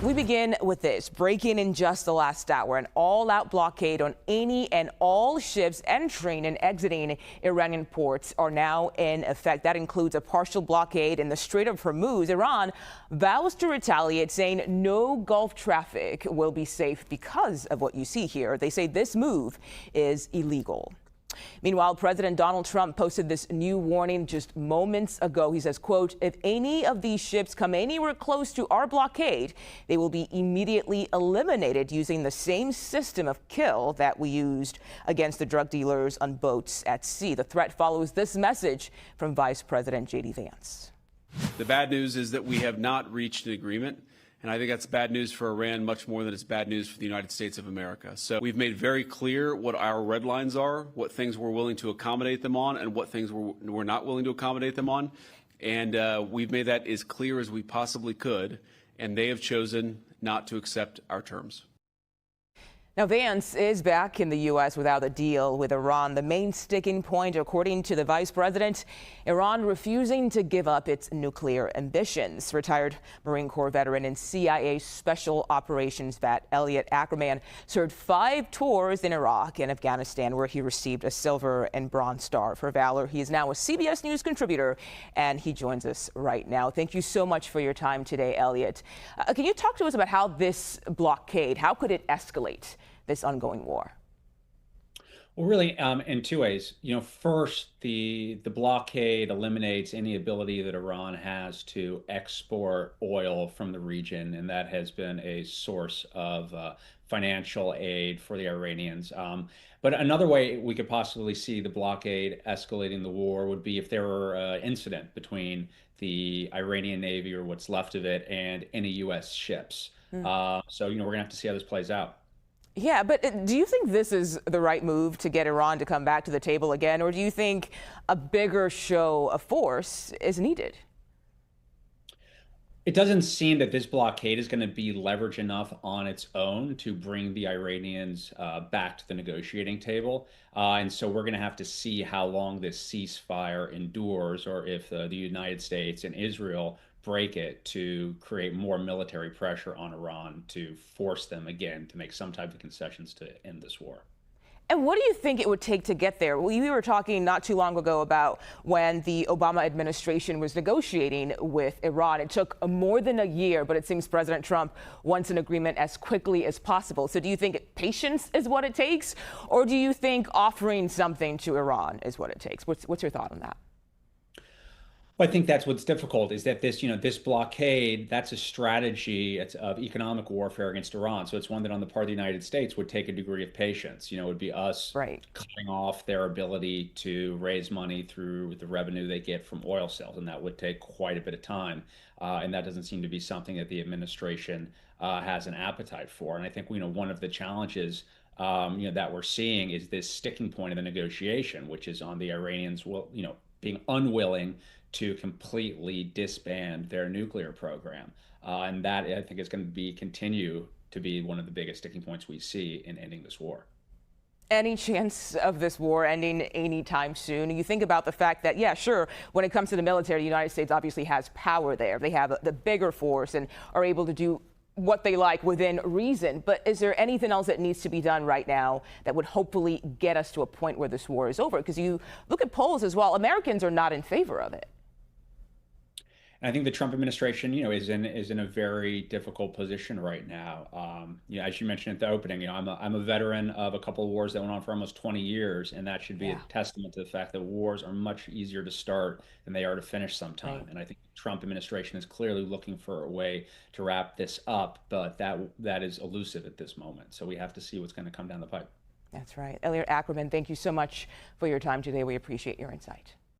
We begin with this. Breaking in just the last hour, an all-out blockade on any and all ships entering and exiting Iranian ports are now in effect. That includes a partial blockade in the Strait of Hormuz. Iran vows to retaliate, saying no Gulf traffic will be safe because of what you see here. They say this move is illegal. Meanwhile, President Donald Trump posted this new warning just moments ago. He says, quote, if any of these ships come anywhere close to our blockade, they will be immediately eliminated using the same system of kill that we used against the drug dealers on boats at sea. The threat follows this message from Vice President J.D. Vance. The bad news is that we have not reached an agreement. And I think that's bad news for Iran, much more than it's bad news for the United States of America. So we've made very clear what our red lines are, what things we're willing to accommodate them on, and what things we're not willing to accommodate them on. And we've made that as clear as we possibly could. And they have chosen not to accept our terms. Now, Vance is back in the U.S. without a deal with Iran. The main sticking point, according to the vice president, Iran refusing to give up its nuclear ambitions. Retired Marine Corps veteran and CIA Special Operations vet Elliot Ackerman served 5 tours in Iraq and Afghanistan, where he received a Silver and Bronze Star for valor. He is now a CBS News contributor, and he joins us right now. Thank you so much for your time today, Elliot. Can you talk to us about how this blockade, how could it escalate this ongoing war? Well, really, in 2 ways. First, the blockade eliminates any ability that Iran has to export oil from the region, and that has been a source of financial aid for the Iranians. But another way we could possibly see the blockade escalating the war would be if there were an incident between the Iranian Navy, or what's left of it, and any U.S. ships. So, we're going to have to see how this plays out. Yeah, but do you think this is the right move to get Iran to come back to the table again, or do you think a bigger show of force is needed? It doesn't seem that this blockade is going to be leverage enough on its own to bring the Iranians back to the negotiating table. And so we're going to have to see how long this ceasefire endures, or if the United States and Israel break it to create more military pressure on Iran to force them again to make some type of concessions to end this war. And what do you think it would take to get there? We were talking not too long ago about when the Obama administration was negotiating with Iran. It took more than a year, but it seems President Trump wants an agreement as quickly as possible. So do you think patience is what it takes, or do you think offering something to Iran is what it takes? What's your thought on that? Well, I think that's what's difficult, is that this blockade, that's a strategy of economic warfare against Iran. So it's one that on the part of the United States would take a degree of patience. It would be us cutting off their ability to raise money through the revenue they get from oil sales. And that would take quite a bit of time. And that doesn't seem to be something that the administration has an appetite for. And I think, one of the challenges that we're seeing is this sticking point of the negotiation, which is on the Iranians, being unwilling to completely disband their nuclear program. And that, I think, is going to continue to be one of the biggest sticking points we see in ending this war. Any chance of this war ending anytime soon? You think about the fact that, yeah, sure, when it comes to the military, the United States obviously has power there. They have the bigger force and are able to do what they like within reason. But is there anything else that needs to be done right now that would hopefully get us to a point where this war is over? Because you look at polls as well, Americans are not in favor of it. And I think the Trump administration, is in a very difficult position right now. As you mentioned at the opening, I'm a veteran of a couple of wars that went on for almost 20 years, and that should be a testament to the fact that wars are much easier to start than they are to finish sometime. And I think the Trump administration is clearly looking for a way to wrap this up, but that is elusive at this moment. So we have to see what's going to come down the pipe. That's right. Elliot Ackerman, thank you so much for your time today. We appreciate your insight.